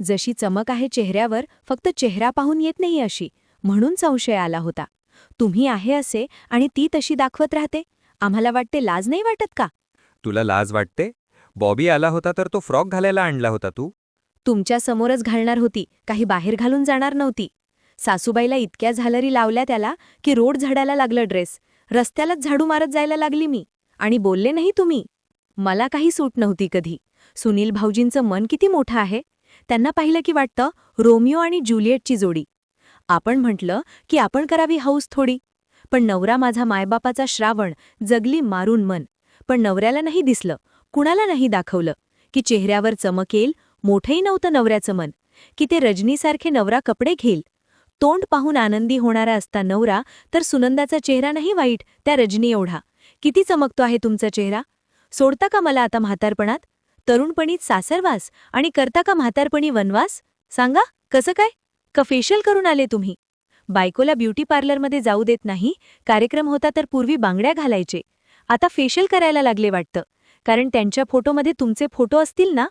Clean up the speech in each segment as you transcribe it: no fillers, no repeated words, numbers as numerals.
जशी चमक आहे चेहऱ्यावर फक्त चेहरा पाहून येत नाही अशी, म्हणून संशय आला होता. तुम्ही आहे असे आणि ती तशी दाखवत राहते. आम्हाला वाटते लाज नाही वाटत का? तुला लाज वाटते? बॉबी आला होता तर तो फ्रॉक घालायला आणला होता तू. तुमच्या समोरच घालणार होती, काही बाहेर घालून जाणार नव्हती. सासूबाईला इतक्या झालरी लावल्या त्याला की रोड झाडायला लागलं ड्रेस. रस्त्यालाच झाडू मारत जायला लागली मी. आणि बोलले नाही तुम्ही. मला काही सूट नव्हती कधी. सुनील भाऊजींचं मन किती मोठं आहे. त्यांना पाहिलं की वाटतं रोमिओ आणि ज्युलिएटची जोडी. आपण म्हटलं की आपण करावी हौस थोडी. पण नवरा माझा मायबापाचा श्रावण, जगली मारून मन. पण नवऱ्याला नाही दिसलं, कुणाला नाही दाखवलं की चेहऱ्यावर चमकेल. मोठंही नव्हतं नवऱ्याचं मन की ते रजनीसारखे नवरा कपडे घेईल. तोंड पाहून आनंदी होणारा असता नवरा तर सुनंदाचा चेहरा नाही वाईट त्या रजनी एवढा. किती चमकतो आहे तुमचा चेहरा. सोडता का मला आता म्हातारपणात? तरुणपणीत सासरवास आणि करता का म्हातारपणी वनवास? सांगा कसं काय? का फेशियल करून आले तुम्ही? बायकोला ब्युटी पार्लरमध्ये जाऊ देत नाही. कार्यक्रम होता तर पूर्वी बांगड्या घालायचे. आता फेशियल करायला लागले वाटतं. कारण त्यांच्या फोटोमध्ये तुमचे फोटो असतील ना?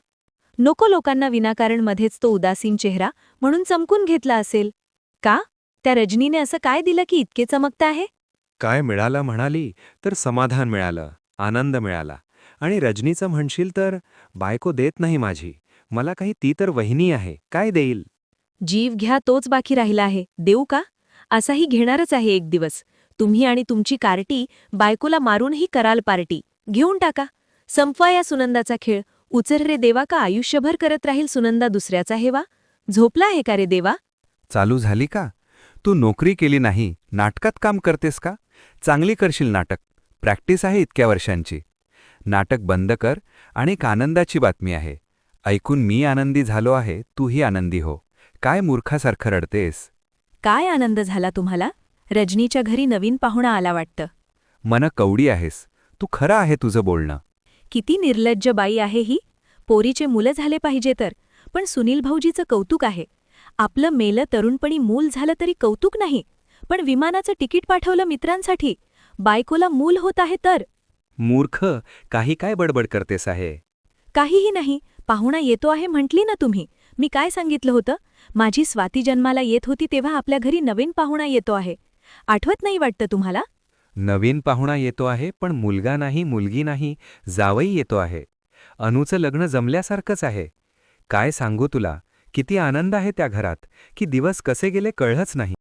नको लोकांना विनाकारण मध्येच तो उदासीन चेहरा म्हणून चमकून घेतला असेल. का? त्या रजनीने असं काय दिलं की इतके चमकता आहे? काय मिळालं म्हणाली तर समाधान मिळालं, आनंद मिळाला. आणि रजनीचं म्हणशील तर बायको देत नाही माझी. मला काही, ती तर वहिनी आहे, काय देईल? जीव घ्या तोच बाकी राहिला आहे. देऊ का? असाही घेणारच आहे एक दिवस. तुम्ही आणि तुमची कार्टी बायकोला मारूनही कराल पार्टी. घेऊन टाका. संपवा या सुनंदाचा खेळ. उचल रे देवा, का आयुष्यभर करत राहील सुनंदा दुसऱ्याचा हेवा? झोपला आहे का रे देवा? चालू झाली का? तू नोकरी केली नाही, नाटकात काम करतेस का? चांगली करशील नाटक. प्रॅक्टिस आहे इतक्या वर्षांची. नाटक बंद कर आणि एक आनंदाची बातमी आहे. ऐकून मी आनंदी झालो आहे, तूही आनंदी हो. काय मूर्खासारखं रडतेस? काय आनंद झाला तुम्हाला? रजनीच्या घरी नवीन पाहुणा आला वाटतं. मन कवडी आहेस. तू खरं आहे तुझं बोलणं. किती निर्लज्ज बाई आहे ही. पोरीचे मुलं झाले पाहिजे तर. पण सुनील भाऊजीचं कौतुक आहे. आपलं मेलं तरुणपणी मूल झालं तरी कौतुक नाही. पण विमानाचं तिकीट पाठवलं मित्रांसाठी. बायकोला मूल होत आहे तर. मूर्ख, काही काय बडबड करतेस आहे? काहीही नाही. पाहुणा येतो आहे म्हटली ना तुम्ही. मी काय सांगितलं होतं? माझी स्वाती जन्माला येत होती तेव्हा आपल्या घरी नवीन पाहुणा येतो आहे. आठवत नाही वाटतं तुम्हाला? नवीन पाहुणा येतो आहे, पण मुलगा नाही, मुलगी नाही, जावई येतो आहे. अनुचं लग्न जमल्यासारखंच आहे. काय सांगू तुला, किती आनंद आहे त्या घरात, की दिवस कसे गेले कळलंच नाही.